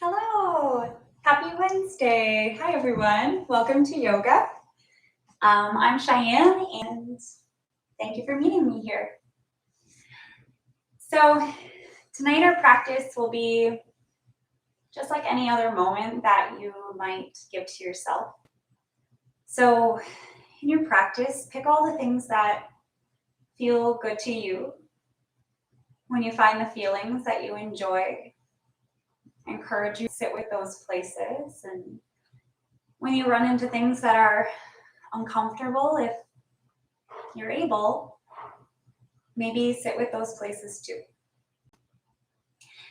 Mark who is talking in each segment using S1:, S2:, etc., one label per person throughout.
S1: Hello, happy Wednesday. Hi, everyone. Welcome to yoga. I'm Cheyenne, and thank you for meeting me here. So tonight our practice will be just like any other moment that you might give to yourself. So in your practice, pick all the things that feel good to you. When you find the feelings that you enjoy, I encourage you to sit with those places. And when you run into things that are uncomfortable, if you're able, maybe sit with those places too.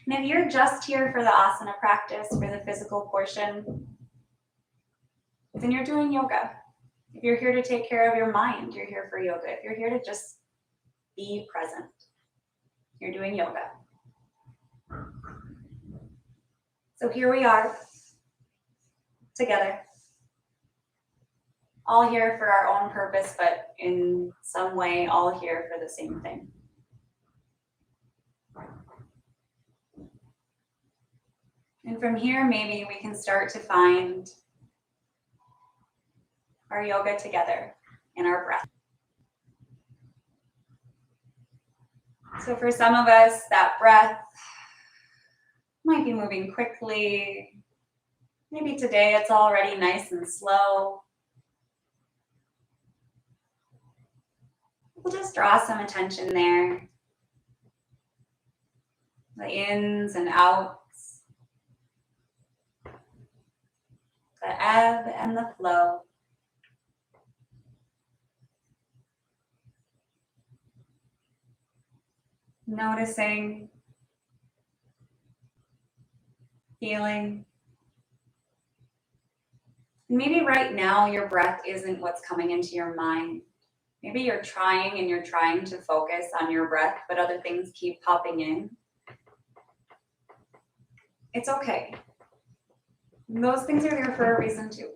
S1: And if you're just here for the asana practice, for the physical portion, then you're doing yoga. If you're here to take care of your mind, you're here for yoga. If you're here to just be present, you're doing yoga. So here we are, together. All here for our own purpose, but in some way, all here for the same thing. And from here, maybe we can start to find our yoga together in our breath. So for some of us, that breath might be moving quickly. Maybe today it's already nice and slow. We'll just draw some attention there. The ins and outs. The ebb and the flow. Noticing, feeling. Maybe right now your breath isn't what's coming into your mind. Maybe you're trying to focus on your breath, but other things keep popping in. It's okay. Those things are there for a reason too.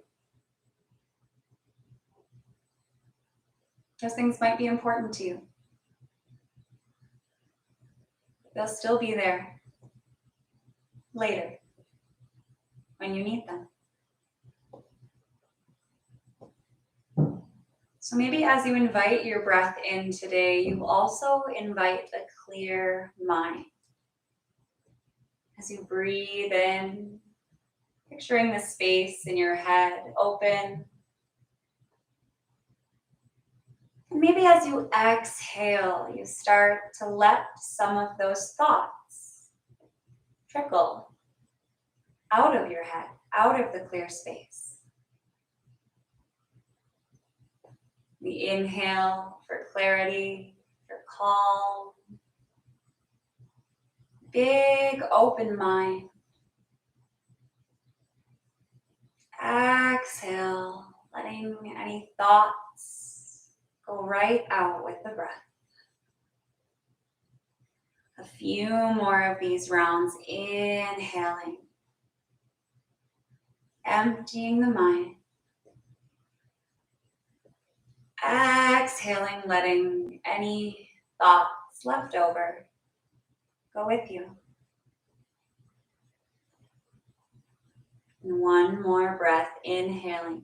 S1: Those things might be important to you. They'll still be there later when you need them. So maybe as you invite your breath in today, you also invite a clear mind. As you breathe in, picturing the space in your head open. And maybe as you exhale, you start to let some of those thoughts trickle out of your head, out of the clear space. We inhale for clarity, for calm. Big open mind. Exhale, letting any thoughts go right out with the breath. A few more of these rounds, inhaling, emptying the mind. Exhaling, letting any thoughts left over go with you. And one more breath, inhaling,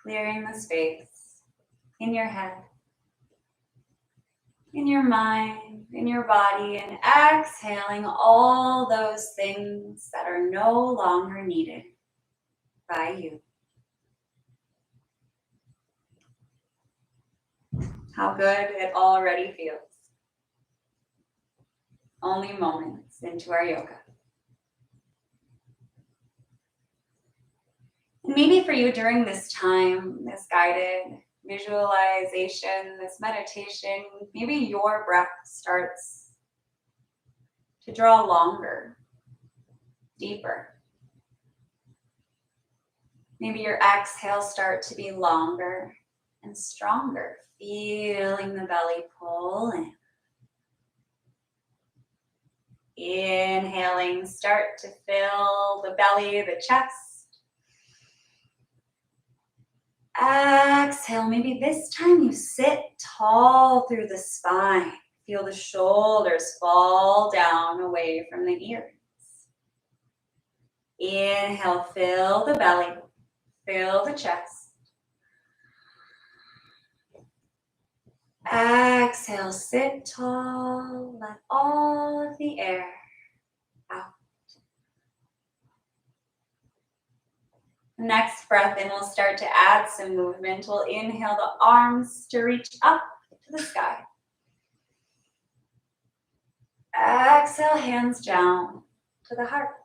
S1: clearing the space in your head, in your mind, in your body, and exhaling all those things that are no longer needed by you. How good it already feels. Only moments into our yoga. And maybe for you during this time, this guided visualization, this meditation, maybe your breath starts to draw longer, deeper. Maybe your exhales start to be longer and stronger, feeling the belly pull in. Inhaling, start to fill the belly, the chest. Exhale, maybe this time you sit tall through the spine. Feel the shoulders fall down away from the ears. Inhale, fill the belly, fill the chest. Exhale, sit tall, let all of the air out. Next breath in, we'll start to add some movement. We'll inhale the arms to reach up to the sky. Exhale, hands down to the heart.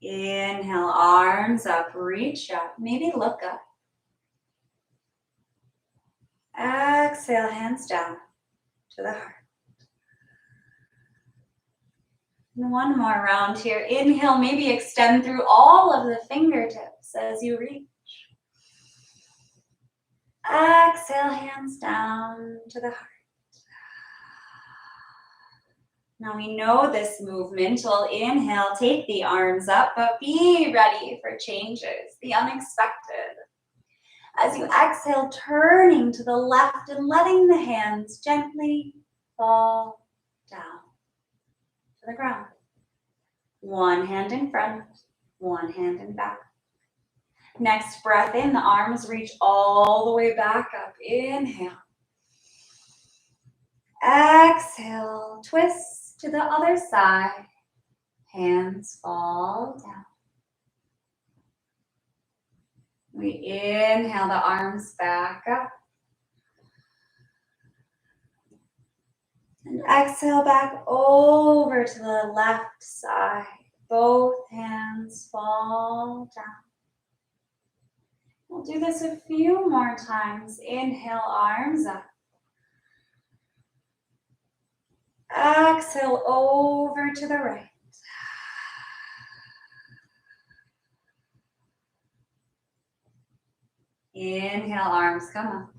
S1: Inhale, arms up, reach up, maybe look up. Exhale, hands down to the heart. And one more round here. Inhale, maybe extend through all of the fingertips as you reach. Exhale, hands down to the heart. Now we know this movement. We'll inhale, take the arms up, but be ready for changes, the unexpected. As you exhale, turning to the left and letting the hands gently fall down to the ground. One hand in front, one hand in back. Next breath in, the arms reach all the way back up. Inhale. Exhale, twist to the other side. Hands fall down. We inhale the arms back up. And exhale back over to the left side. Both hands fall down. We'll do this a few more times. Inhale, arms up. Exhale over to the right. Inhale, arms come up.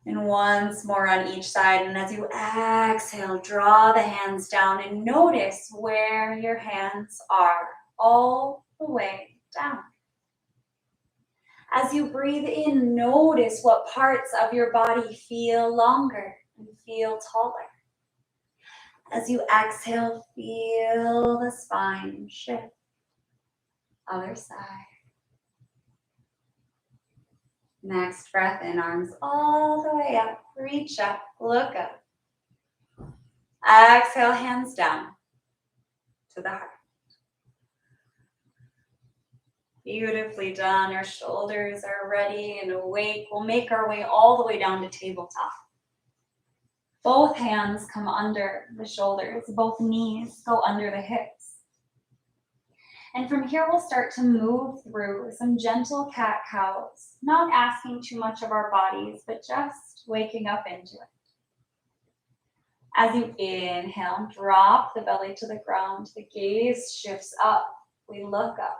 S1: And once more on each side. And as you exhale, draw the hands down and notice where your hands are all the way down. As you breathe in, notice what parts of your body feel longer and feel taller. As you exhale, feel the spine shift. Other side. Next breath in, arms all the way up. Reach up, look up. Exhale, hands down to the heart. Beautifully done. Our shoulders are ready and awake. We'll make our way all the way down to tabletop. Both hands come under the shoulders. Both knees go under the hips. And from here, we'll start to move through some gentle cat-cows, not asking too much of our bodies, but just waking up into it. As you inhale, drop the belly to the ground. The gaze shifts up. We look up.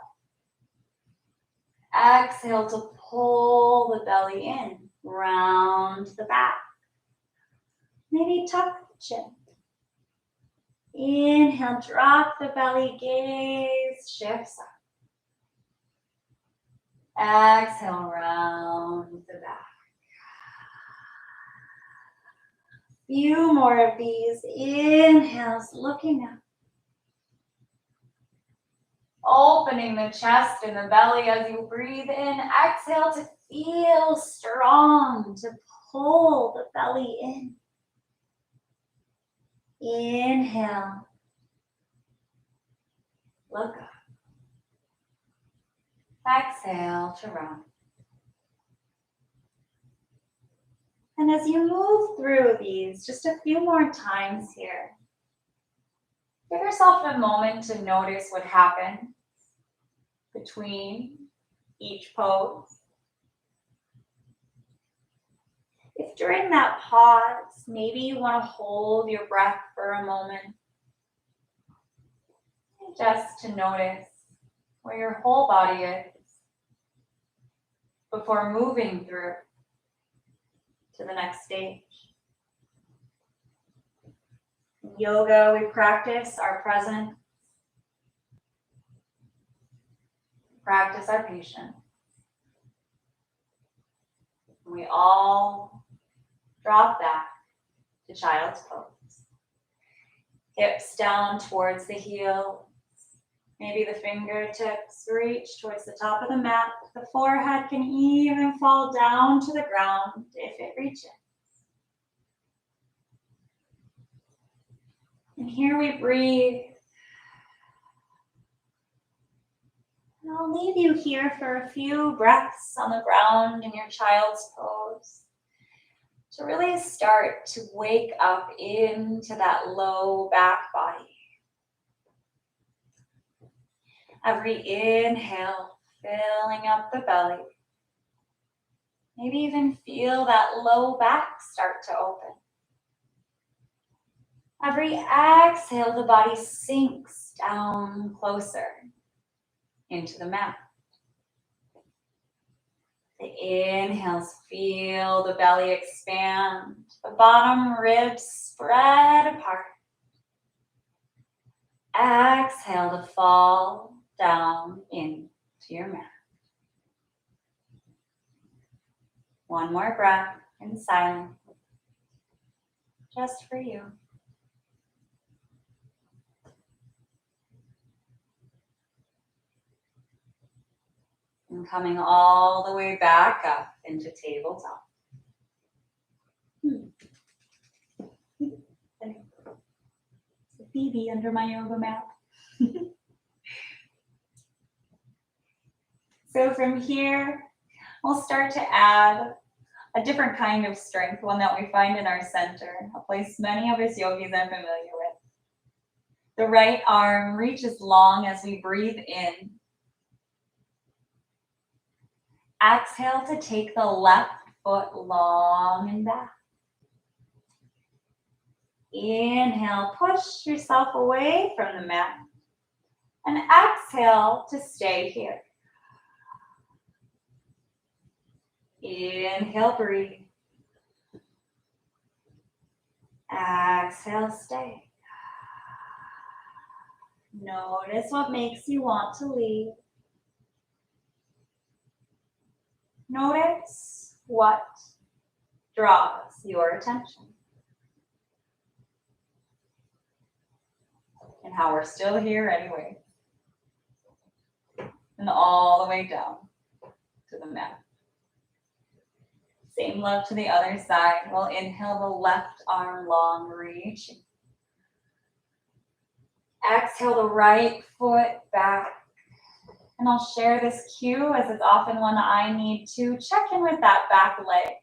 S1: Exhale to pull the belly in, round the back. Maybe tuck the chin. Inhale, drop the belly, gaze shifts up. Exhale, round the back. Few more of these inhales, looking up. Opening the chest and the belly as you breathe in. Exhale to feel strong, to pull the belly in. Inhale. Look up. Exhale to round. And as you move through these, just a few more times here, give yourself a moment to notice what happens between each pose. If during that pause, maybe you want to hold your breath for a moment, just to notice where your whole body is before moving through to the next stage. In yoga, we practice our presence, practice our patience. We all drop back to child's pose. Hips down towards the heels. Maybe the fingertips reach towards the top of the mat. The forehead can even fall down to the ground if it reaches. And here we breathe. And I'll leave you here for a few breaths on the ground in your child's pose to really start to wake up into that low back body. Every inhale, filling up the belly. Maybe even feel that low back start to open. Every exhale, the body sinks down closer into the mat. The inhales, feel the belly expand, the bottom ribs spread apart. Exhale to fall down into your mat. One more breath in silence, just for you. And coming all the way back up into tabletop. There's a baby under my yoga mat. So from here, we'll start to add a different kind of strength, one that we find in our center, a place many of us yogis are familiar with. The right arm reaches long as we breathe in. Exhale to take the left foot long and back. Inhale, push yourself away from the mat. And exhale to stay here. Inhale, breathe. Exhale, stay. Notice what makes you want to leave. Notice what draws your attention. And how we're still here anyway. And all the way down to the mat. Same love to the other side. We'll inhale the left arm long, reaching. Exhale the right foot back. And I'll share this cue as it's often one I need to check in with that back leg.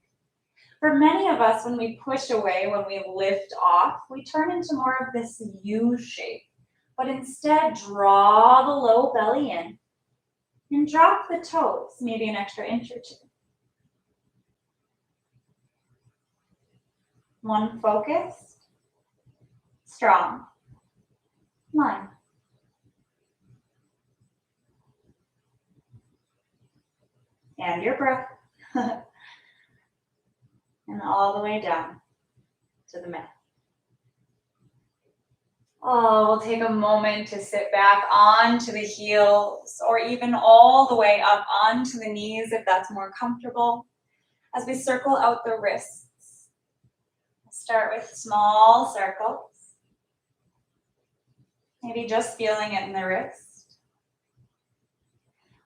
S1: For many of us, when we push away, when we lift off, we turn into more of this U shape. But instead, draw the low belly in and drop the toes, maybe an extra inch or two. One focused, strong line. And your breath. And all the way down to the mat. Oh, we'll take a moment to sit back onto the heels or even all the way up onto the knees if that's more comfortable. As we circle out the wrists. Start with small circles. Maybe just feeling it in the wrist.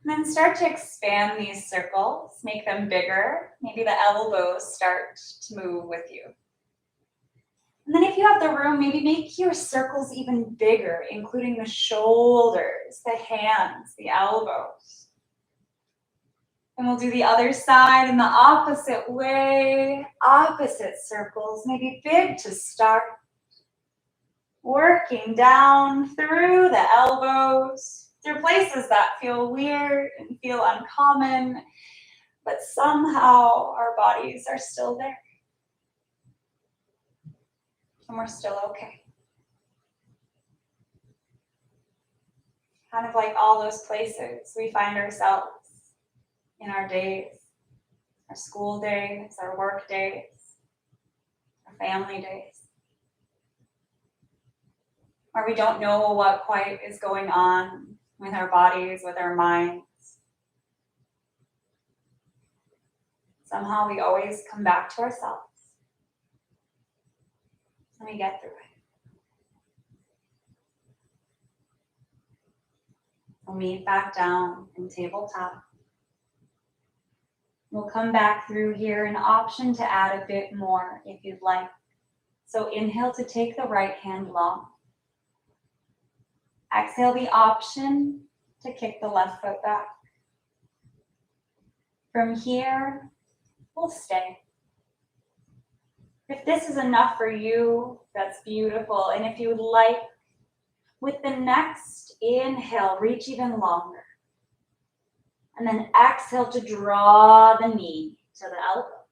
S1: And then start to expand these circles, make them bigger. Maybe the elbows start to move with you. And then if you have the room, maybe make your circles even bigger, including the shoulders, the hands, the elbows. And we'll do the other side in the opposite way, opposite circles, maybe big to start. Working down through the elbows. Through places that feel weird and feel uncommon, but somehow our bodies are still there. And we're still okay. Kind of like all those places we find ourselves in our days, our school days, our work days, our family days, where we don't know what quite is going on with our bodies, with our minds. Somehow we always come back to ourselves and we get through it. We'll meet back down in tabletop. We'll come back through here, an option to add a bit more if you'd like. So inhale to take the right hand long. Exhale the option to kick the left foot back. From here, we'll stay. If this is enough for you, that's beautiful. And if you would like, with the next inhale, reach even longer. And then exhale to draw the knee to the elbow.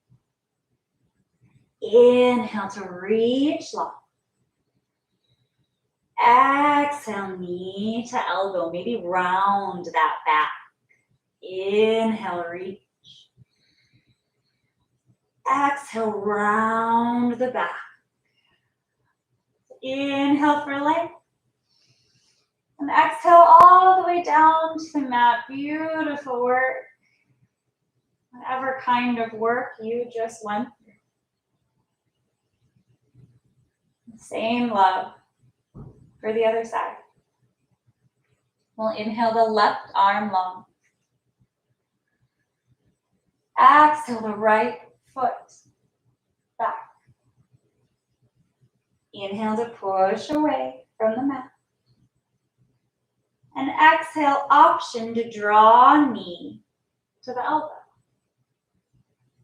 S1: Inhale to reach long. Exhale, knee to elbow. Maybe round that back. Inhale, reach. Exhale, round the back. Inhale for length. And exhale all the way down to the mat. Beautiful work. Whatever kind of work you just went through. Same love for the other side. We'll inhale the left arm long. Exhale the right foot back. Inhale to push away from the mat. And exhale, option to draw knee to the elbow.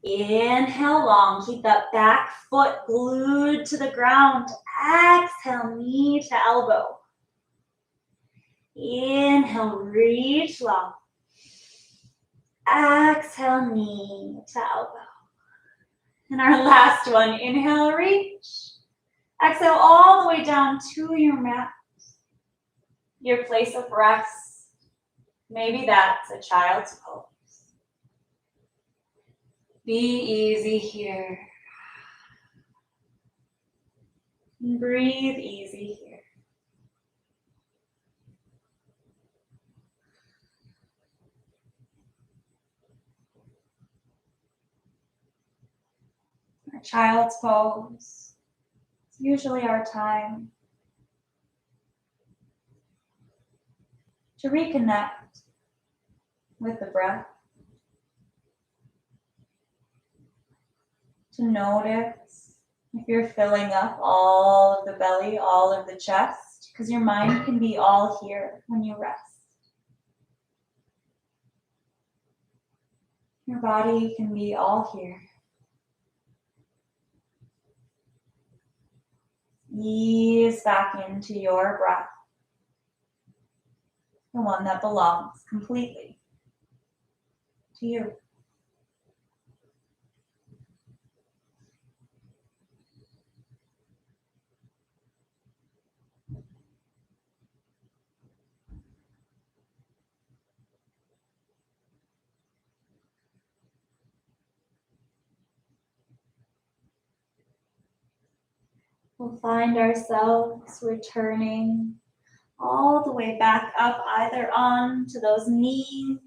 S1: Inhale long, keep that back foot glued to the ground. Exhale, knee to elbow. Inhale, reach long. Exhale, knee to elbow. And our last one, inhale, reach. Exhale all the way down to your mat, your place of rest. Maybe that's a child's pose. Be easy here. Breathe easy here. Our child's pose. It's usually our time to reconnect with the breath. To notice if you're filling up all of the belly, all of the chest, because your mind can be all here when you rest. Your body can be all here. Ease back into your breath, the one that belongs completely to you. We'll find ourselves returning all the way back up, either onto those knees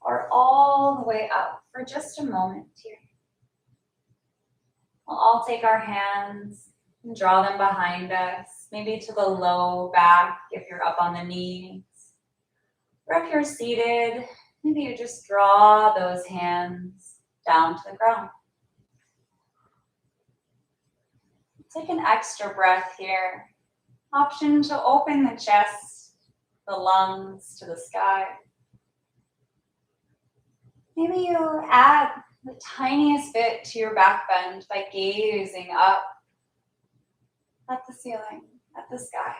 S1: or all the way up for just a moment here. We'll all take our hands and draw them behind us, maybe to the low back if you're up on the knees. Or if you're seated, maybe you just draw those hands down to the ground. Take an extra breath here. Option to open the chest, the lungs to the sky. Maybe you add the tiniest bit to your back bend by gazing up at the ceiling, at the sky.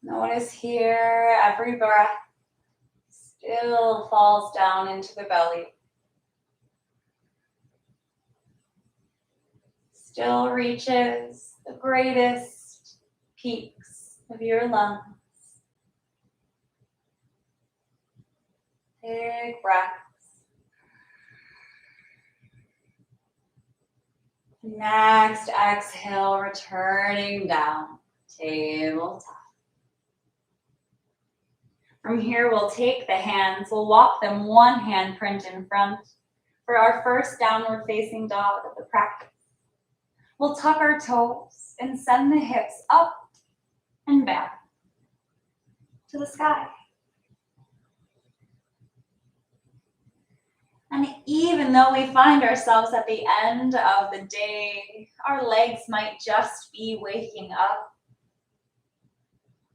S1: Notice here, every breath still falls down into the belly. Still reaches the greatest peaks of your lungs. Big breaths. Next exhale, returning down, tabletop. From here, we'll take the hands, we'll walk them one handprint in front for our first downward facing dog of the practice. We'll tuck our toes and send the hips up and back to the sky. And even though we find ourselves at the end of the day, our legs might just be waking up.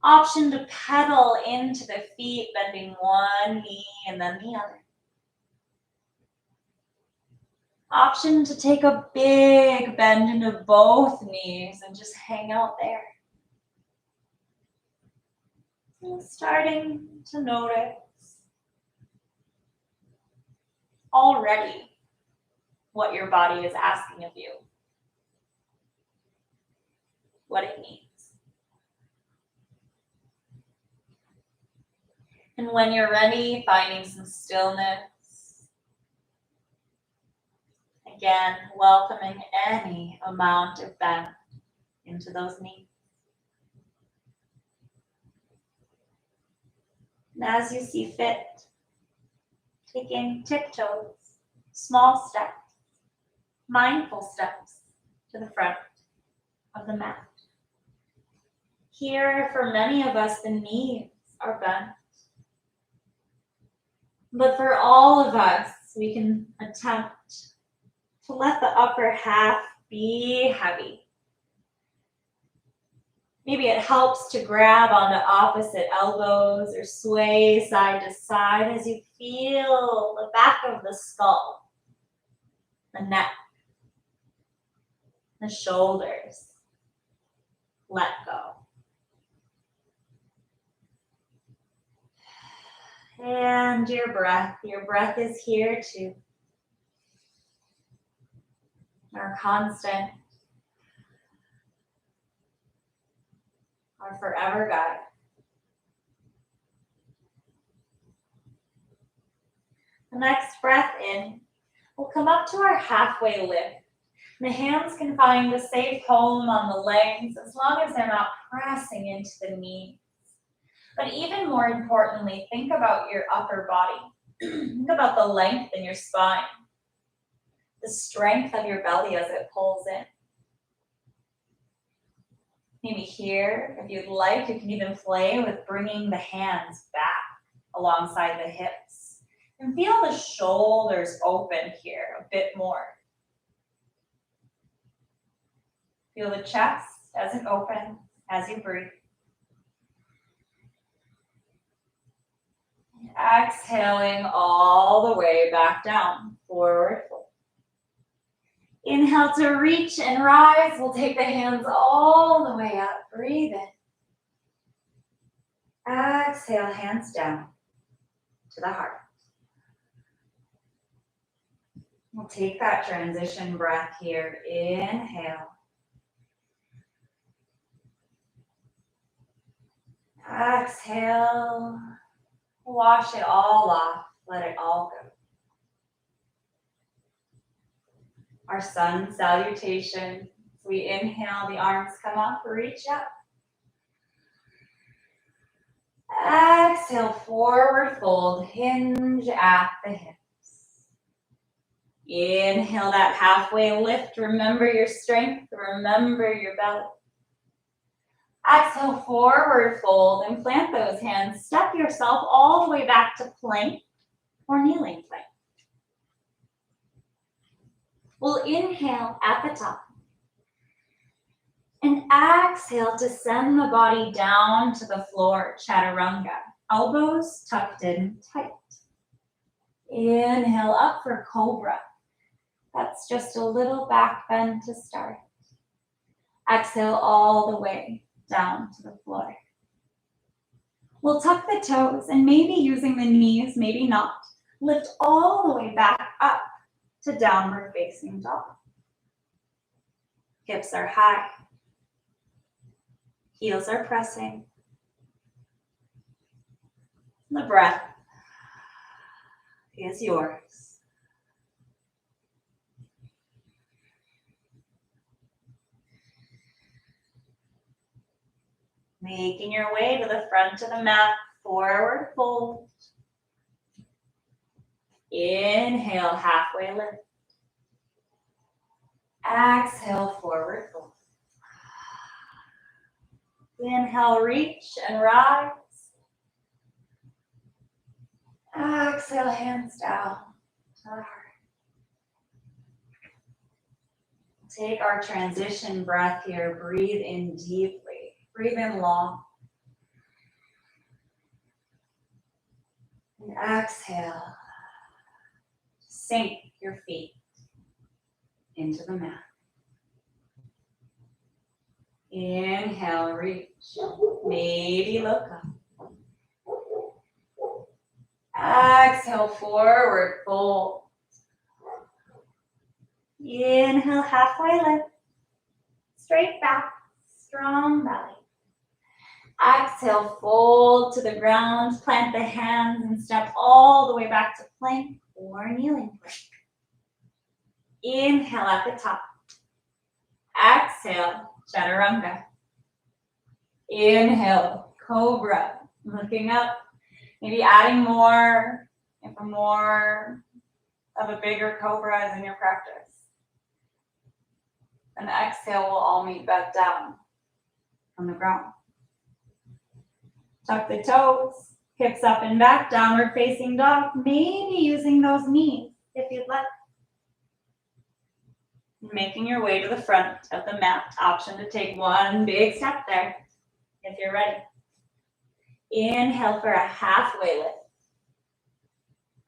S1: Option to pedal into the feet, bending one knee and then the other. Option to take a big bend into both knees and just hang out there. And starting to notice already what your body is asking of you, what it needs. And when you're ready, finding some stillness. Again, welcoming any amount of bend into those knees. And as you see fit, taking tiptoes, small steps, mindful steps to the front of the mat. Here, for many of us, the knees are bent. But for all of us, we can attempt to let the upper half be heavy. Maybe it helps to grab onto opposite elbows or sway side to side as you feel the back of the skull, the neck, the shoulders let go. And your breath is here too. Our constant, our forever guide. The next breath in, we'll come up to our halfway lift. The hands can find a safe home on the legs as long as they're not pressing into the knees. But even more importantly, think about your upper body. Think about the length in your spine, the strength of your belly as it pulls in. Maybe here, if you'd like, you can even play with bringing the hands back alongside the hips. And feel the shoulders open here a bit more. Feel the chest as it opens as you breathe. Exhaling all the way back down, forward fold. Inhale to reach and rise. We'll take the hands all the way up. Breathe in. Exhale, hands down to the heart. We'll take that transition breath here. Inhale. Exhale. Wash it all off. Let it all go. Our sun salutation. We inhale, the arms come up, reach up. Exhale, forward fold, hinge at the hips. Inhale that halfway lift. Remember your strength, remember your belly. Exhale, forward fold and plant those hands. Step yourself all the way back to plank or kneeling plank. We'll inhale at the top and exhale to send the body down to the floor, chaturanga. Elbows tucked in tight. Inhale up for cobra. That's just a little back bend to start. Exhale all the way down to the floor. We'll tuck the toes and maybe using the knees, maybe not. Lift all the way back up to downward facing dog. Hips are high. Heels are pressing. The breath is yours. Making your way to the front of the mat, forward fold. Inhale, halfway lift. Exhale, forward fold. Inhale, reach and rise. Exhale, hands down to the heart. Take our transition breath here. Breathe in deeply. Breathe in long. And exhale. Sink your feet into the mat. Inhale, reach. Maybe look up. Exhale, forward fold. Inhale, halfway lift. Straight back, strong belly. Exhale, fold to the ground. Plant the hands and step all the way back to plank or kneeling plank. Inhale at the top. Exhale, chaturanga. Inhale, cobra. Looking up. Maybe adding more if more of a bigger cobra is in your practice. And exhale, we'll all meet back down on the ground. Tuck the toes, hips up and back, downward facing dog. Maybe using those knees if you'd like. Making your way to the front of the mat. Option to take one big step there if you're ready. Inhale for a halfway lift.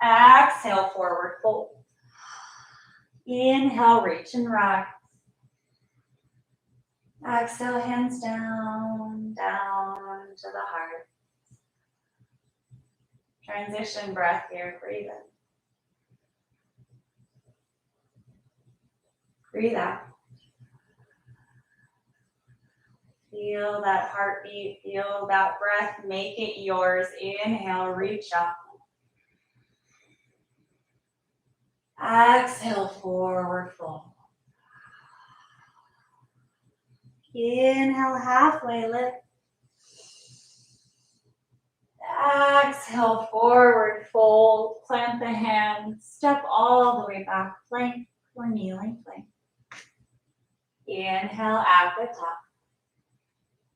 S1: Exhale, forward fold. Inhale, reach and rise. Exhale, hands down, down to the heart. Transition breath here, breathe in. Breathe out. Feel that heartbeat, feel that breath, make it yours. Inhale, reach up. Exhale, forward fold. Inhale, halfway lift. Exhale, forward fold. Plant the hands, step all the way back, plank or kneeling plank. Inhale at the top.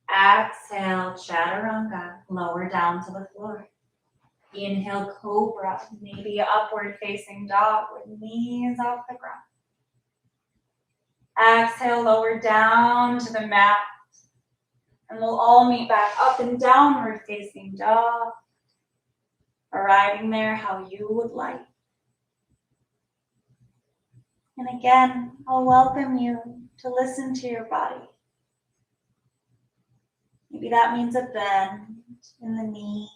S1: Exhale, chaturanga, lower down to the floor. Inhale, cobra, maybe upward facing dog with knees off the ground. Exhale, lower down to the mat. And we'll all meet back up and downward facing dog. Arriving there how you would like. And again, I'll welcome you to listen to your body. Maybe that means a bend in the knees,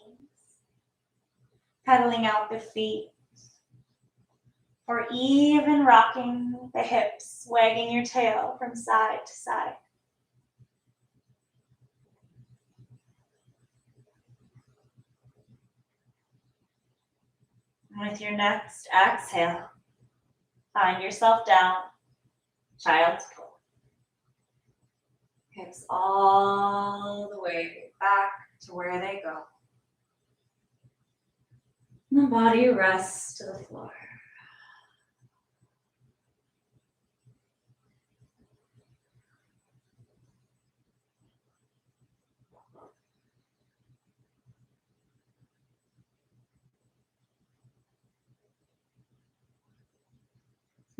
S1: pedaling out the feet, or even rocking the hips, wagging your tail from side to side. And with your next exhale, find yourself down, child's pose. Hips all the way back to where they go. And the body rests to the floor.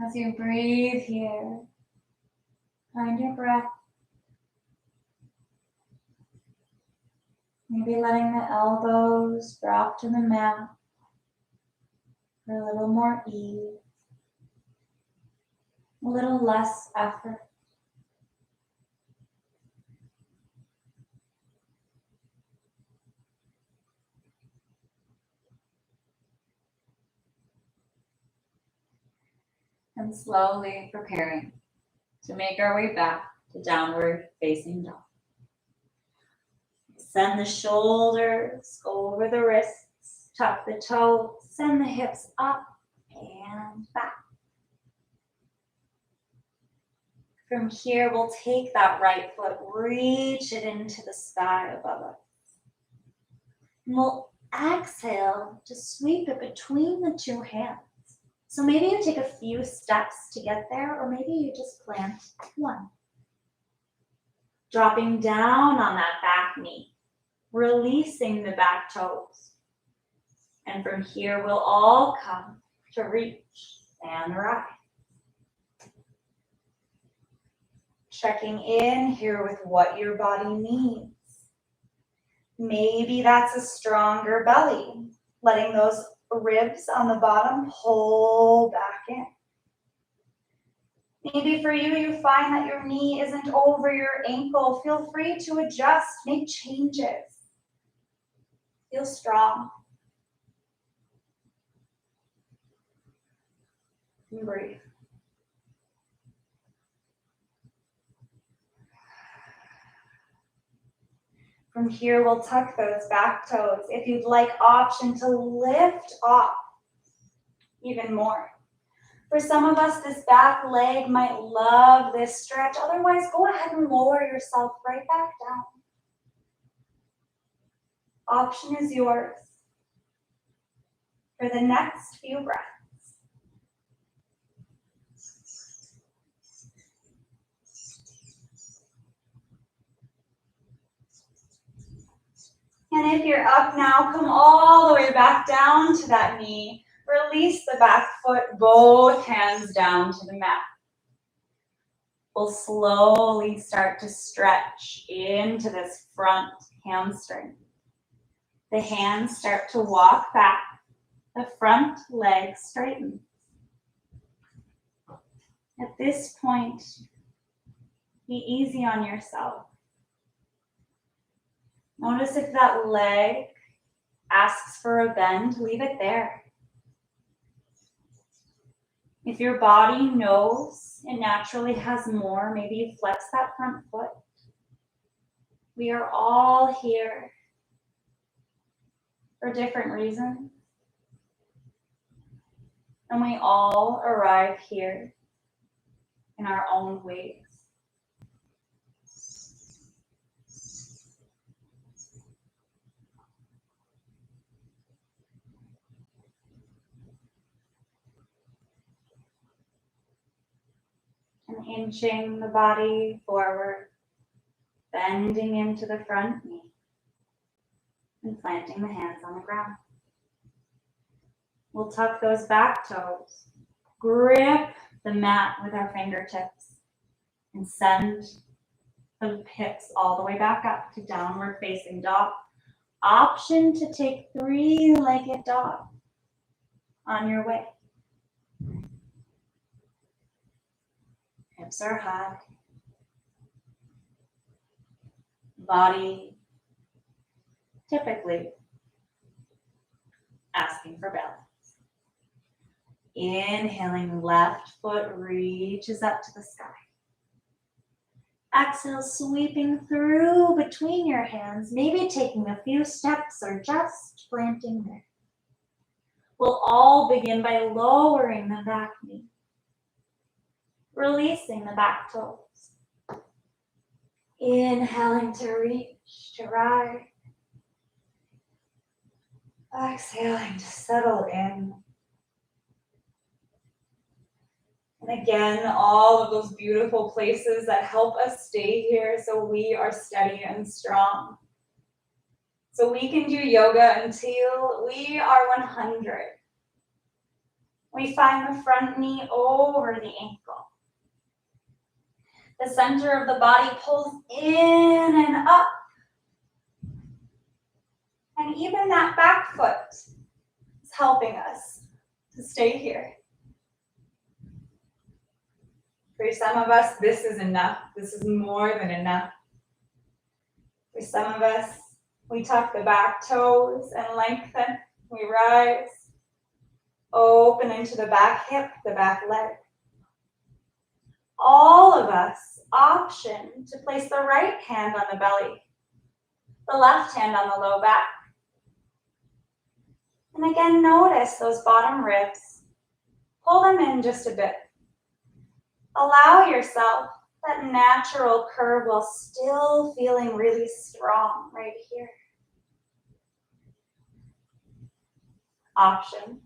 S1: As you breathe here, find your breath. Maybe letting the elbows drop to the mat for a little more ease, a little less effort. And slowly preparing to make our way back to downward facing dog. Send the shoulders over the wrists, tuck the toes, send the hips up and back. From here, we'll take that right foot, reach it into the sky above us. And we'll exhale to sweep it between the two hands. So maybe you take a few steps to get there, or maybe you just plant one. Dropping down on that back knee, releasing the back toes. And from here, we'll all come to reach and rise. Checking in here with what your body needs. Maybe that's a stronger belly, letting those ribs on the bottom pull back in. Maybe for you, you find that your knee isn't over your ankle. Feel free to adjust, make changes. Feel strong. And breathe. From here, we'll tuck those back toes. If you'd like option to lift off even more. For some of us, this back leg might love this stretch. Otherwise, go ahead and lower yourself right back down. Option is yours for the next few breaths. And if you're up now, come all the way back down to that knee. Release the back foot, both hands down to the mat. We'll slowly start to stretch into this front hamstring. The hands start to walk back. The front leg straightens. At this point, be easy on yourself. Notice if that leg asks for a bend, leave it there. If your body knows it naturally has more, maybe you flex that front foot. We are all here for different reasons. And we all arrive here in our own ways. And inching the body forward, bending into the front knee, and planting the hands on the ground. We'll tuck those back toes, grip the mat with our fingertips, and send the hips all the way back up to downward facing dog. Option to take three-legged dog on your way. Hips are high. Body typically asking for balance. Inhaling, left foot reaches up to the sky. Exhale, sweeping through between your hands, maybe taking a few steps or just planting there. We'll all begin by lowering the back knee, releasing the back toes. Inhaling to reach, to rise. Exhaling to settle in. And again, all of those beautiful places that help us stay here so we are steady and strong. So we can do yoga until we are 100. We find the front knee over the ankle. The center of the body pulls in and up. And even that back foot is helping us to stay here. For some of us, this is enough. This is more than enough. For some of us, we tuck the back toes and lengthen. We rise. Open into the back hip, the back leg. All of us option to place the right hand on the belly, the left hand on the low back. And again, notice those bottom ribs. Pull them in just a bit. Allow yourself that natural curve while still feeling really strong right here. Option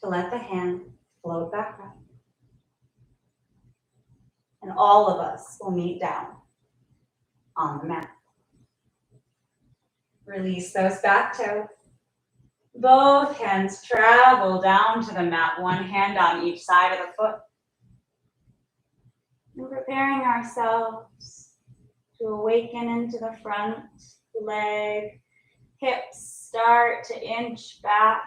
S1: to to let the hand float back up. And all of us will meet down on the mat. Release those back toes. Both hands travel down to the mat, one hand on each side of the foot. And preparing ourselves to awaken into the front leg. Hips start to inch back.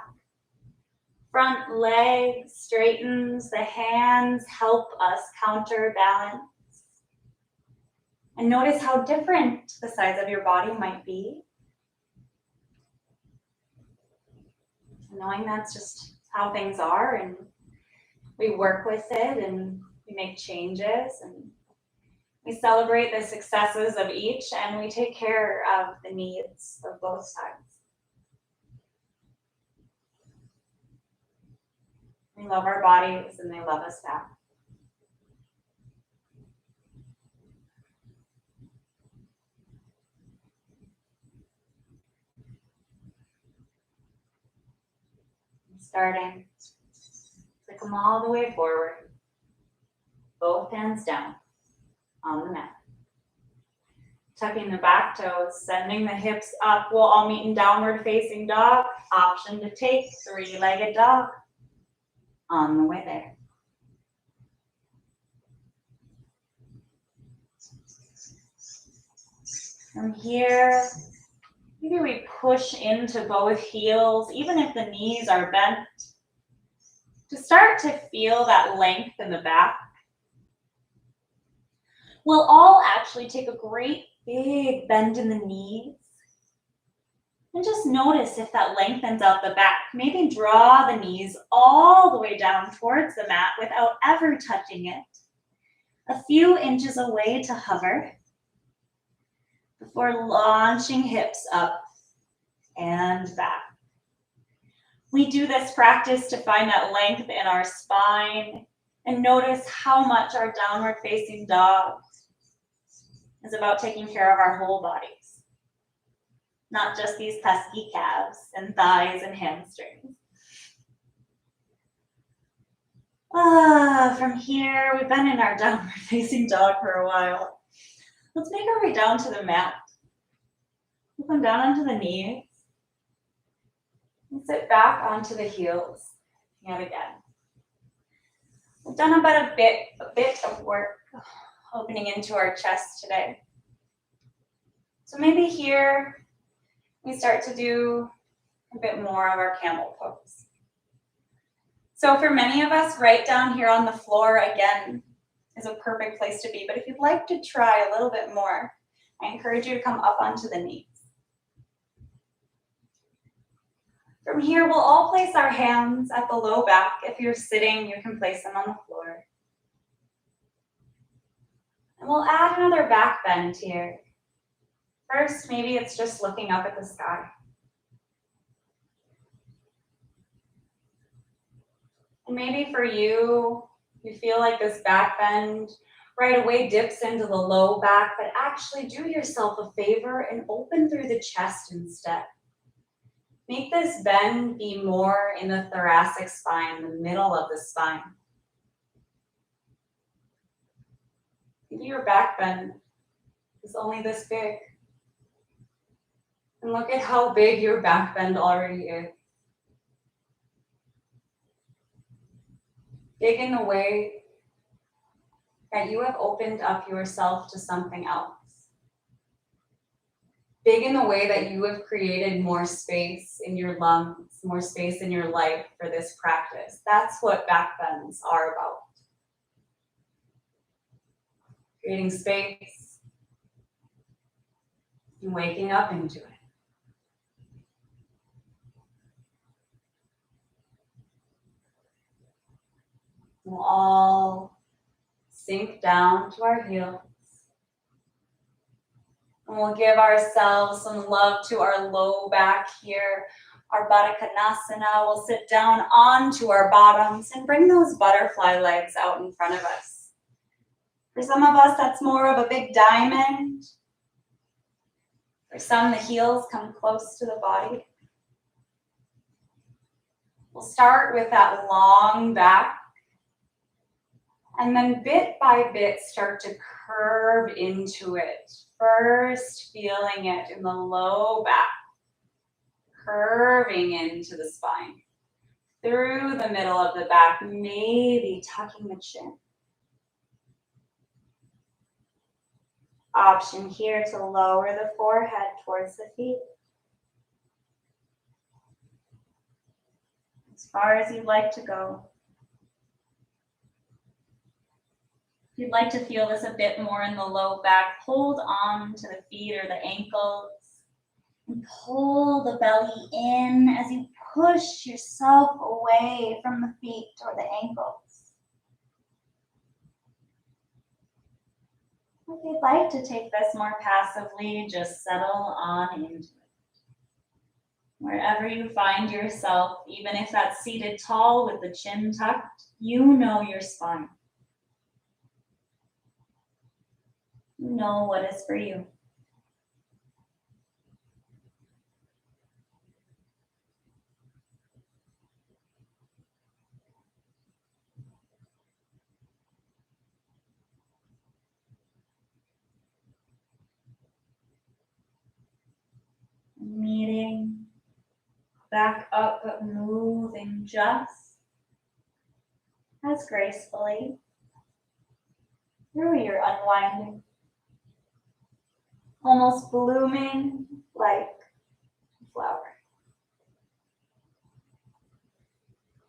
S1: Front leg straightens. The hands help us counterbalance. And notice how different the sides of your body might be. Knowing that's just how things are, and we work with it and we make changes and we celebrate the successes of each and we take care of the needs of both sides. We love our bodies and they love us back. Starting, click them all the way forward. Both hands down on the mat. Tucking the back toes, sending the hips up. We'll all meet in downward facing dog. Option to take three-legged dog on the way there. From here, maybe we push into both heels, even if the knees are bent, to start to feel that length in the back. We'll all actually take a great big bend in the knees and just notice if that lengthens out the back. Maybe draw the knees all the way down towards the mat without ever touching it. A few inches away to hover before launching hips up and back. We do this practice to find that length in our spine and notice how much our downward facing dog is about taking care of our whole bodies, not just these pesky calves and thighs and hamstrings. From here, we've been in our downward facing dog for a while. Let's make our way down to the mat. We'll come down onto the knees and sit back onto the heels yet again. We've done about a bit of work opening into our chest today. So maybe here we start to do a bit more of our camel pose. So for many of us, right down here on the floor again is a perfect place to be. But if you'd like to try a little bit more, I encourage you to come up onto the knees. From here, we'll all place our hands at the low back. If you're sitting, you can place them on the floor. And we'll add another back bend here. First, maybe it's just looking up at the sky. And maybe for you, you feel like this back bend right away dips into the low back, but actually do yourself a favor and open through the chest instead. Make this bend be more in the thoracic spine, the middle of the spine. Maybe your back bend is only this big. And look at how big your back bend already is. Big in the way that you have opened up yourself to something else. Big in the way that you have created more space in your lungs, more space in your life for this practice. That's what back bends are about. Creating space and waking up into it. We'll all sink down to our heels. And we'll give ourselves some love to our low back here. Our Baddha Konasana. We'll sit down onto our bottoms and bring those butterfly legs out in front of us. For some of us, that's more of a big diamond. For some, the heels come close to the body. We'll start with that long back, and then bit by bit start to curve into it. First, feeling it in the low back, curving into the spine. Through the middle of the back, maybe tucking the chin. Option here to lower the forehead towards the feet. As far as you'd like to go. If you'd like to feel this a bit more in the low back, hold on to the feet or the ankles and pull the belly in as you push yourself away from the feet or the ankles. If you'd like to take this more passively, just settle on into it. Wherever you find yourself, even if that's seated tall with the chin tucked, you know your spine. You know what is for you. Meeting back up, but moving just as gracefully through your unwinding, almost blooming like a flower.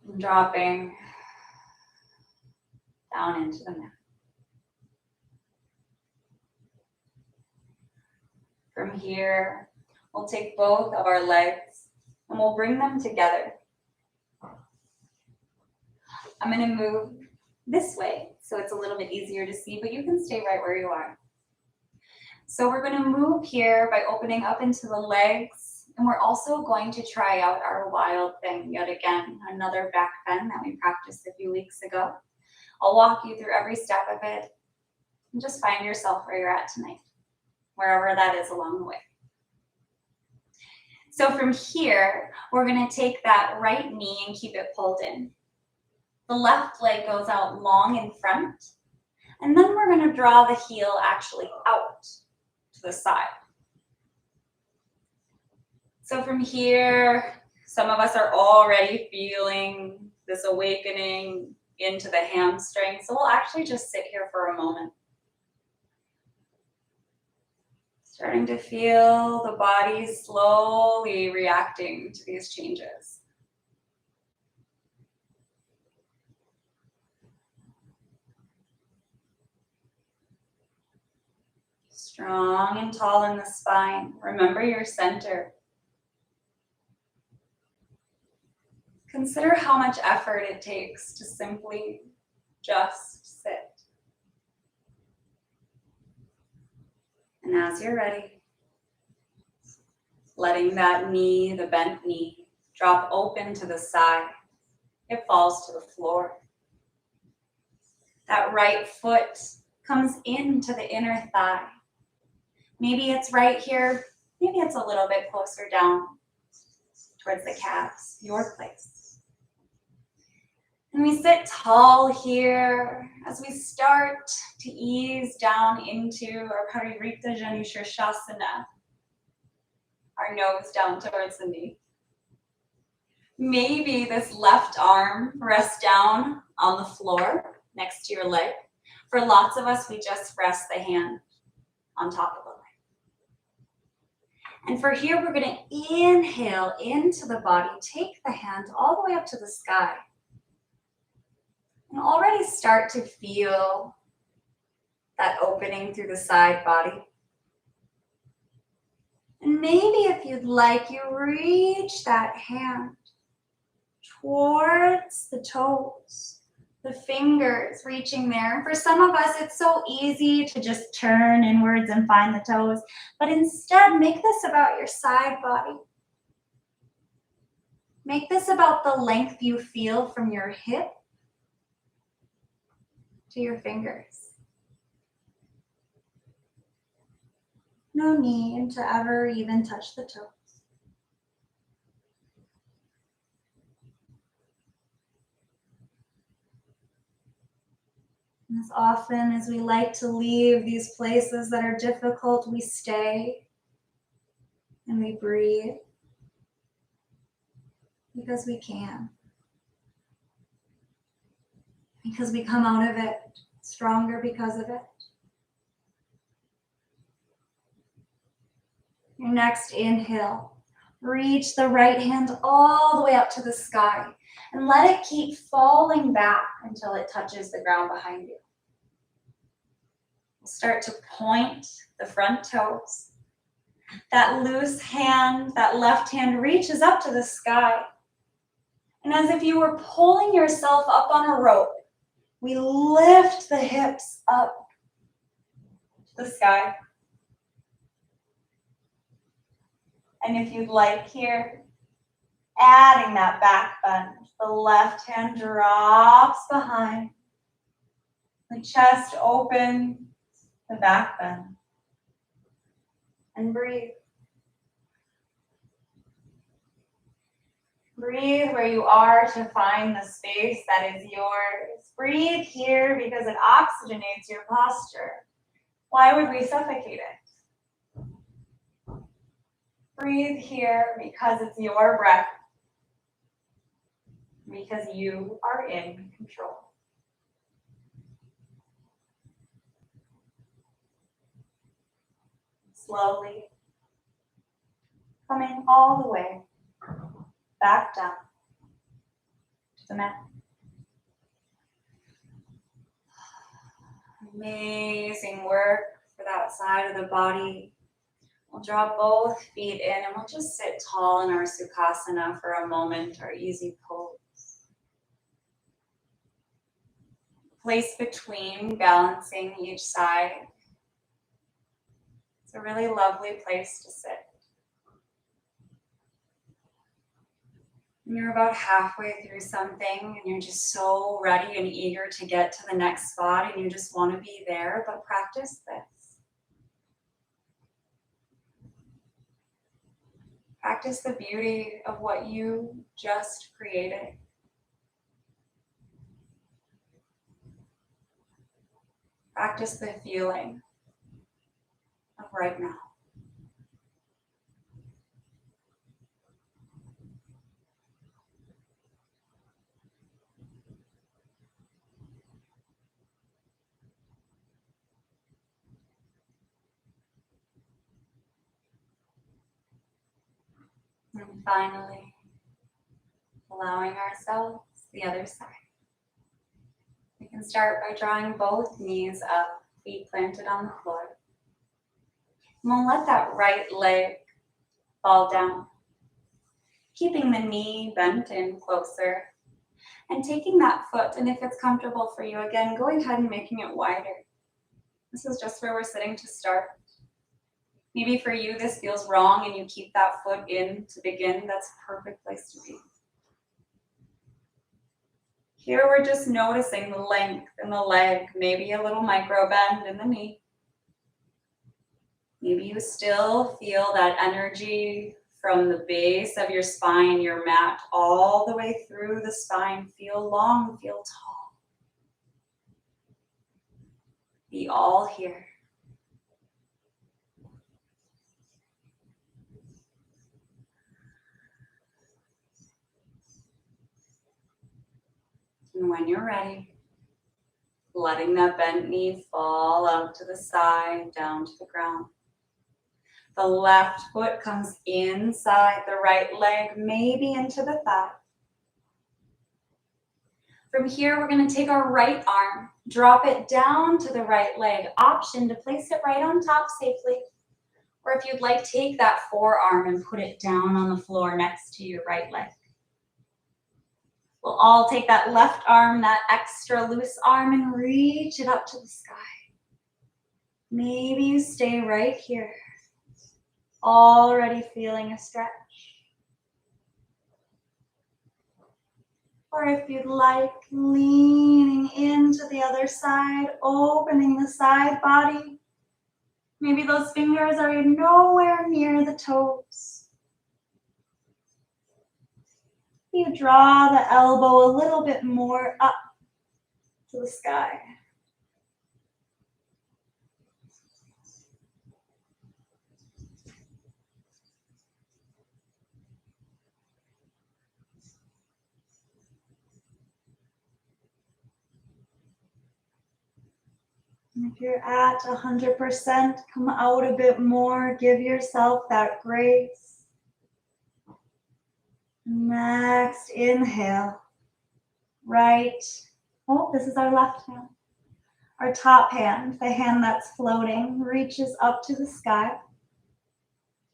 S1: And dropping down into the mat. From here, we'll take both of our legs and we'll bring them together. I'm going to move this way so it's a little bit easier to see, but you can stay right where you are. So we're going to move here by opening up into the legs, and we're also going to try out our wild thing yet again, another back bend that we practiced a few weeks ago. I'll walk you through every step of it and just find yourself where you're at tonight, wherever that is along the way. So from here, we're going to take that right knee and keep it pulled in. The left leg goes out long in front, and then we're going to draw the heel actually out to the side. So from here, some of us are already feeling this awakening into the hamstring, so we'll actually just sit here for a moment. Starting to feel the body slowly reacting to these changes. Strong and tall in the spine. Remember your center. Consider how much effort it takes to simply just sit. And as you're ready, letting that knee, the bent knee, drop open to the side. It falls to the floor. That right foot comes into the inner thigh. Maybe it's right here. Maybe it's a little bit closer down towards the calves, your place. And we sit tall here as we start to ease down into our Parivrtta Janu Shirshasana, our nose down towards the knee. Maybe this left arm rests down on the floor next to your leg. For lots of us, we just rest the hand on top of the leg. And for here, we're going to inhale into the body, take the hand all the way up to the sky. And already start to feel that opening through the side body. And maybe if you'd like, you reach that hand towards the toes, the fingers reaching there. For some of us, it's so easy to just turn inwards and find the toes, but instead make this about your side body. Make this about the length you feel from your hip to your fingers. No need to ever even touch the toes. As often as we like to leave these places that are difficult, we stay and we breathe because we can. Because we come out of it stronger because of it. Your next inhale, reach the right hand all the way up to the sky and let it keep falling back until it touches the ground behind you. We'll start to point the front toes. That loose hand, that left hand reaches up to the sky. And as if you were pulling yourself up on a rope, we lift the hips up to the sky. And if you'd like here, adding that back bend, the left hand drops behind, the chest opens, the back bend, and breathe. Breathe where you are to find the space that is yours. Breathe here because it oxygenates your posture. Why would we suffocate it? Breathe here because it's your breath. Because you are in control. Slowly coming all the way back down to the mat. Amazing work for that side of the body. We'll draw both feet in and we'll just sit tall in our Sukhasana for a moment, our easy pose. Place between, balancing each side. It's a really lovely place to sit. When you're about halfway through something and you're just so ready and eager to get to the next spot and you just want to be there, but practice this. Practice the beauty of what you just created. Practice the feeling of right now. And finally, allowing ourselves the other side. We can start by drawing both knees up, feet planted on the floor. And we'll let that right leg fall down, keeping the knee bent in closer. And taking that foot, and if it's comfortable for you, again, going ahead and making it wider. This is just where we're sitting to start. Maybe for you, this feels wrong and you keep that foot in to begin. That's a perfect place to be. Here we're just noticing the length in the leg, maybe a little micro bend in the knee. Maybe you still feel that energy from the base of your spine, your mat, all the way through the spine. Feel long, feel tall. Be all here. And when you're ready, letting that bent knee fall out to the side, down to the ground. The left foot comes inside the right leg, maybe into the thigh. From here, we're going to take our right arm, drop it down to the right leg. Option to place it right on top safely. Or if you'd like, take that forearm and put it down on the floor next to your right leg. We'll all take that left arm, that extra loose arm, and reach it up to the sky. Maybe you stay right here, already feeling a stretch. Or if you'd like, leaning into the other side, opening the side body. Maybe those fingers are nowhere near the toes. You draw the elbow a little bit more up to the sky. If you're at 100%, come out a bit more. Give yourself that grace. Next, inhale. Right. Oh, this is our left hand. Our top hand, the hand that's floating, reaches up to the sky.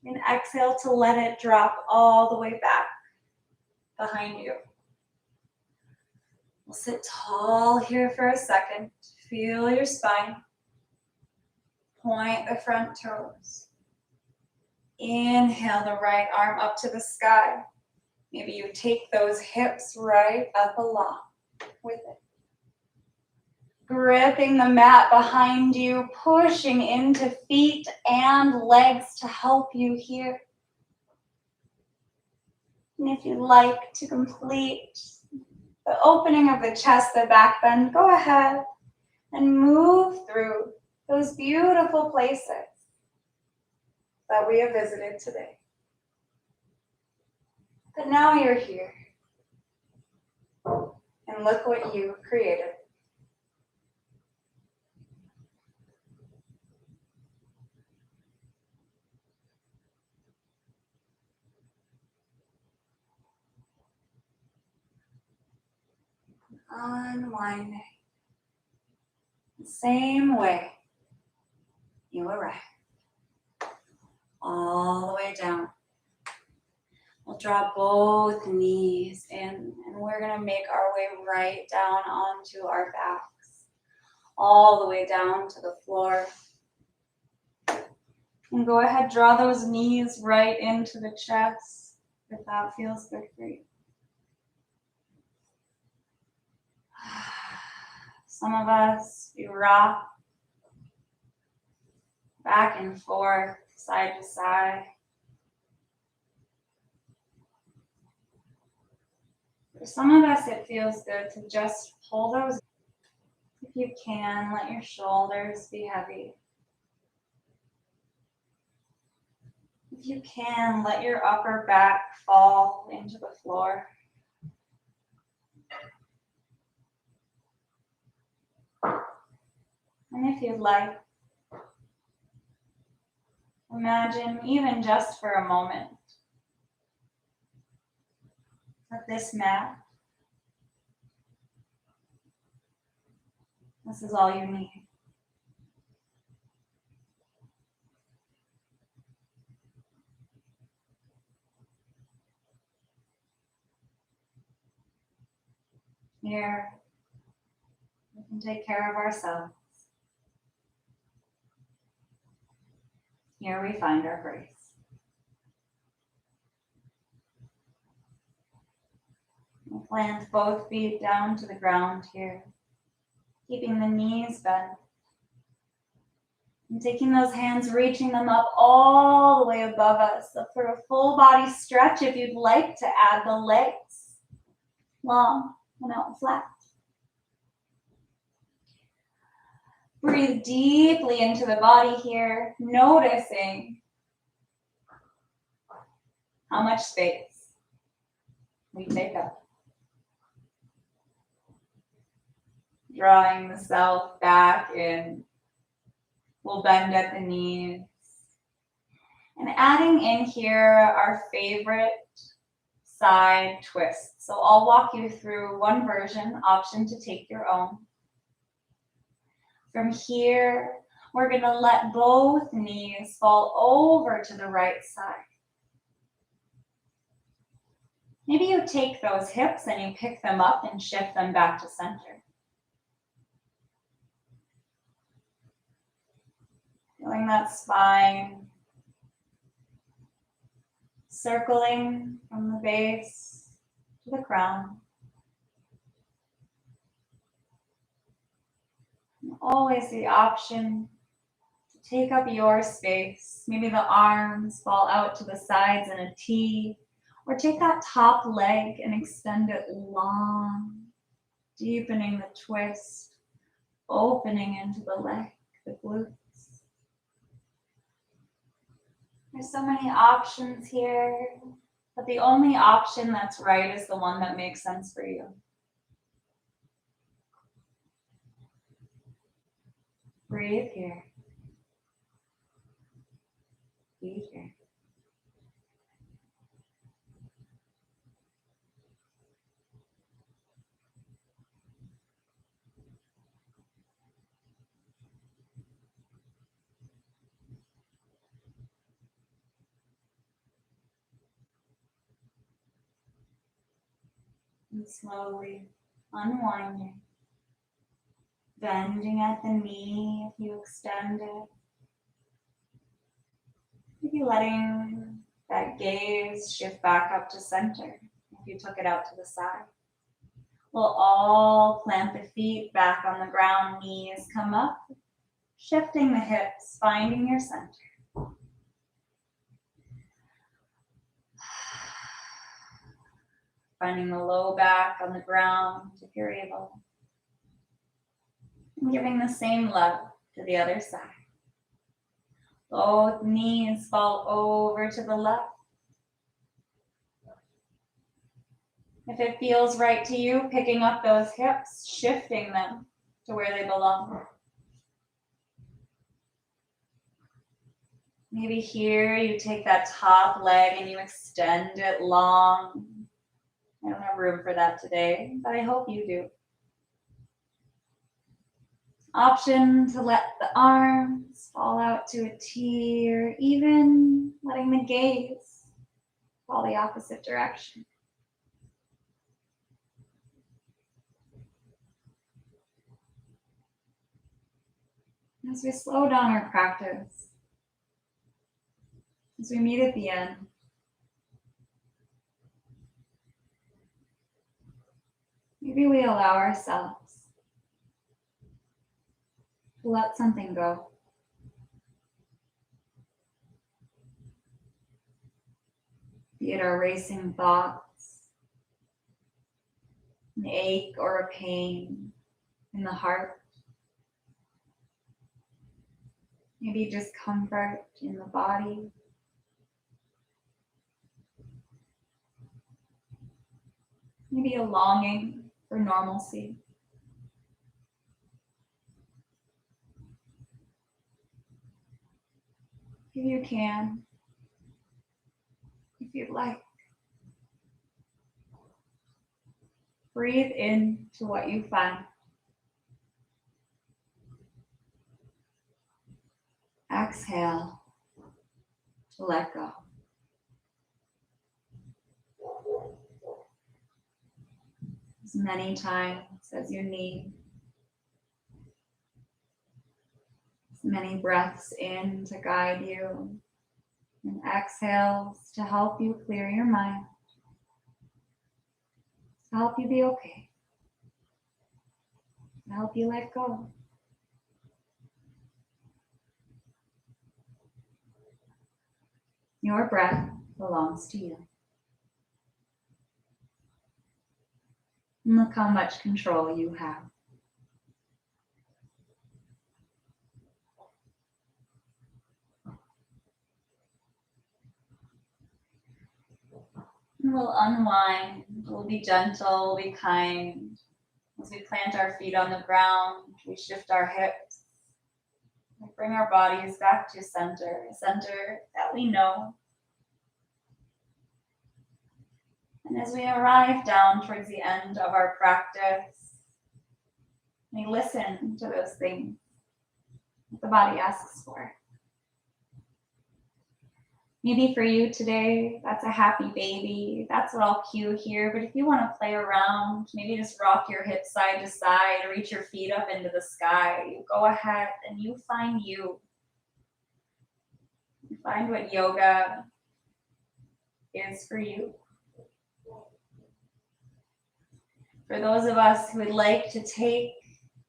S1: And exhale to let it drop all the way back behind you. We'll sit tall here for a second. Feel your spine. Point the front toes. Inhale the right arm up to the sky. Maybe you take those hips right up along with it. Gripping the mat behind you, pushing into feet and legs to help you here. And if you'd like to complete the opening of the chest, the back bend, go ahead and move through those beautiful places that we have visited today. But now you're here. And look what you created. Unwinding. The same way you arrived. All the way down. We'll draw both knees in, and we're going to make our way right down onto our backs. All the way down to the floor. And go ahead, draw those knees right into the chest if that feels good for you. Some of us, we rock back and forth, side to side. For some of us, it feels good to just pull those. If you can, let your shoulders be heavy. If you can, let your upper back fall into the floor. And if you'd like, imagine, even just for a moment, that this mat, this is all you need. Here, we can take care of ourselves. Here we find our grace. We'll plant both feet down to the ground here, keeping the knees bent. And taking those hands, reaching them up all the way above us. So for a full body stretch, if you'd like to add the legs long and out flat. Breathe deeply into the body here, noticing how much space we take up. Drawing the self back in. We'll bend at the knees. And adding in here our favorite side twist. So I'll walk you through one version, option to take your own. From here, we're going to let both knees fall over to the right side. Maybe you take those hips and you pick them up and shift them back to center. Feeling that spine circling from the base to the crown. And always the option to take up your space. Maybe the arms fall out to the sides in a T, or take that top leg and extend it long, deepening the twist, opening into the leg, the glutes. There's so many options here, but the only option that's right is the one that makes sense for you. Breathe here. Be here. And slowly unwinding, bending at the knee if you extend it. Maybe letting that gaze shift back up to center if you took it out to the side. We'll all plant the feet back on the ground, knees come up, shifting the hips, finding your center. Finding the low back on the ground if you're able. And giving the same love to the other side. Both knees fall over to the left. If it feels right to you, picking up those hips, shifting them to where they belong. Maybe here you take that top leg and you extend it long. I don't have room for that today, but I hope you do. Option to let the arms fall out to a T, or even letting the gaze fall the opposite direction. As we slow down our practice, as we meet at the end, maybe we allow ourselves to let something go. Be it our racing thoughts, an ache or a pain in the heart, maybe discomfort in the body. Maybe a longing for normalcy. If you can, if you'd like, breathe into what you find. Exhale to let go. As many times as you need. As many breaths in to guide you, and exhales to help you clear your mind, to help you be okay, to help you let go. Your breath belongs to you. And look how much control you have. And we'll unwind, we'll be gentle, we'll be kind. As we plant our feet on the ground, we shift our hips. We bring our bodies back to center, a center that we know. And as we arrive down towards the end of our practice, we listen to those things that the body asks for. Maybe for you today, that's a happy baby. That's what I'll cue here. But if you want to play around, maybe just rock your hips side to side, reach your feet up into the sky. You go ahead and you find you. You find what yoga is for you. For those of us who would like to take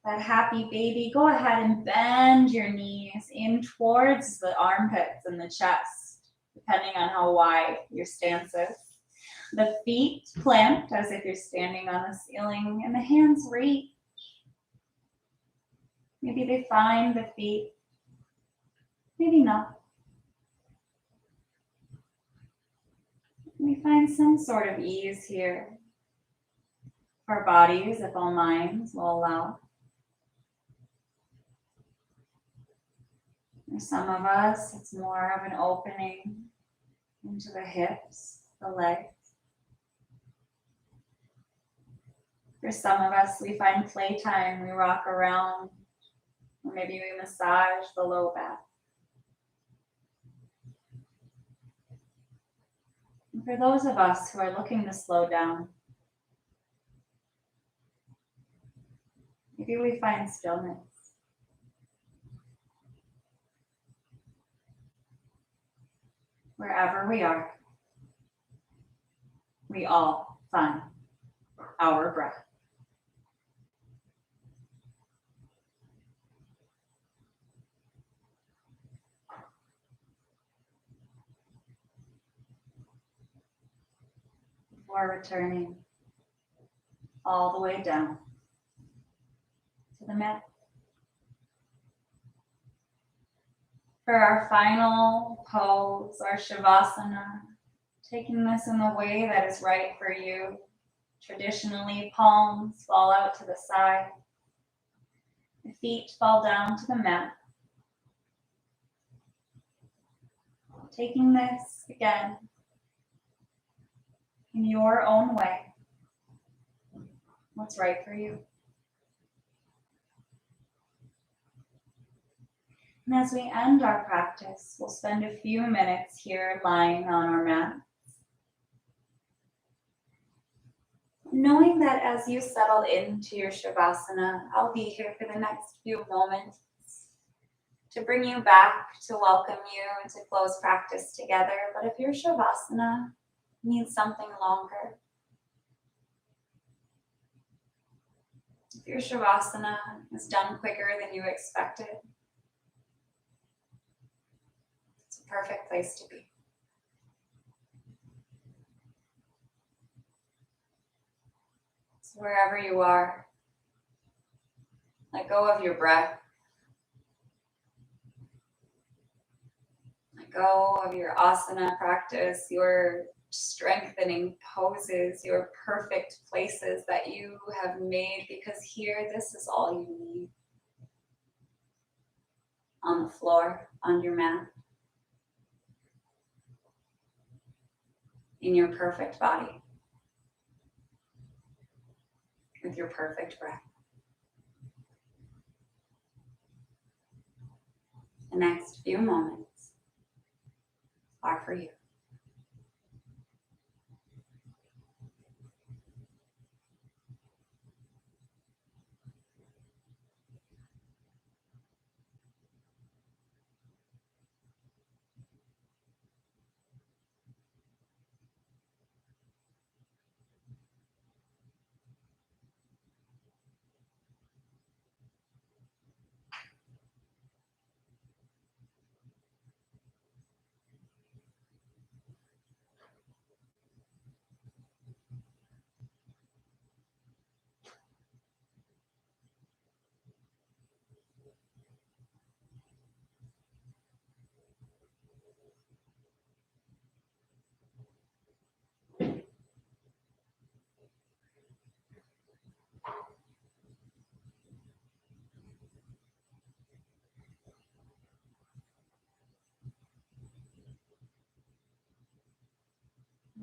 S1: that happy baby, go ahead and bend your knees in towards the armpits and the chest, depending on how wide your stance is. The feet plant as if you're standing on the ceiling, and the hands reach. Maybe they find the feet, maybe not. We find some sort of ease here. Our bodies, if all minds will allow. For some of us, it's more of an opening into the hips, the legs. For some of us, we find playtime, we rock around, or maybe we massage the low back. And for those of us who are looking to slow down, maybe we find stillness. Wherever we are, we all find our breath. Before returning all the way down to the mat. For our final pose, our Shavasana, taking this in the way that is right for you. Traditionally, palms fall out to the side. The feet fall down to the mat. Taking this again in your own way. What's right for you. And as we end our practice, we'll spend a few minutes here lying on our mat. Knowing that as you settle into your Shavasana, I'll be here for the next few moments to bring you back, to welcome you, and to close practice together. But if your Shavasana needs something longer, if your Shavasana is done quicker than you expected, it's a perfect place to be. So wherever you are, let go of your breath. Let go of your asana practice, your strengthening poses, your perfect places that you have made, because here, this is all you need. On the floor, on your mat, in your perfect body, with your perfect breath. The next few moments are for you.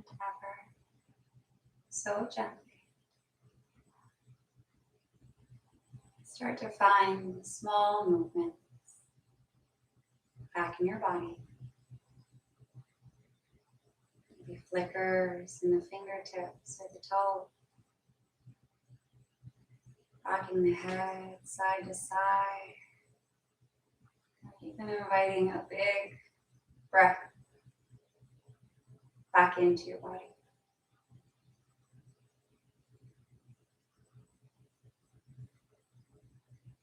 S1: Ever so gently start to find small movements back in your body. Maybe flickers in the fingertips or the toe. Rocking the head side to side. Even inviting a big breath back into your body.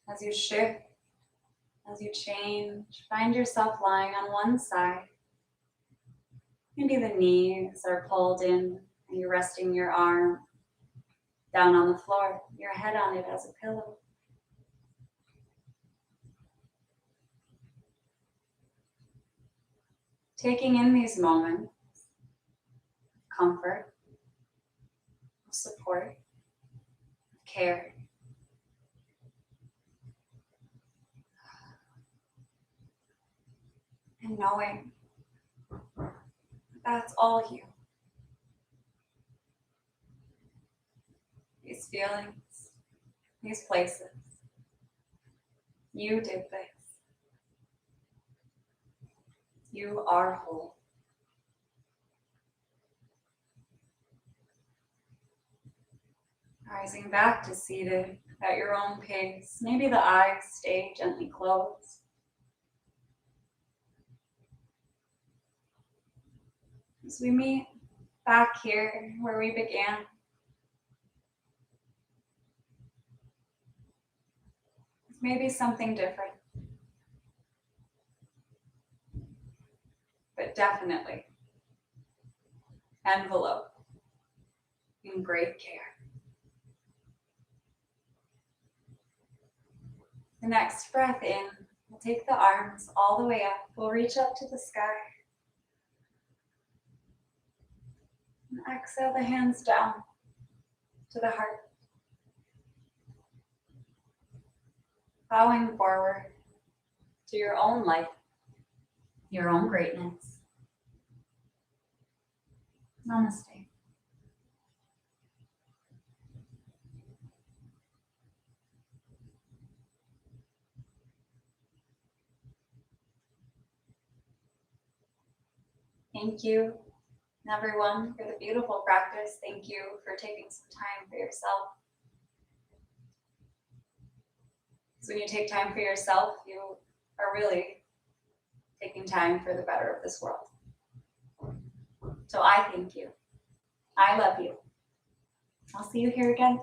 S1: As you shift, as you change, find yourself lying on one side. Maybe the knees are pulled in and you're resting your arm down on the floor, your head on it as a pillow. Taking in these moments of comfort, of support, of care. and knowing that's all you. These feelings, these places, you did this. You are whole. Rising back to seated at your own pace. Maybe the eyes stay gently closed. As we meet back here where we began, with maybe something different, but definitely enveloped in great care. The next breath in, we'll take the arms all the way up. We'll reach up to the sky. And exhale the hands down to the heart. Bowing forward to your own light, your own greatness. Namaste. Thank you, everyone, for the beautiful practice. Thank you for taking some time for yourself. Because when you take time for yourself, you are really taking time for the better of this world. So I thank you. I love you. I'll see you here again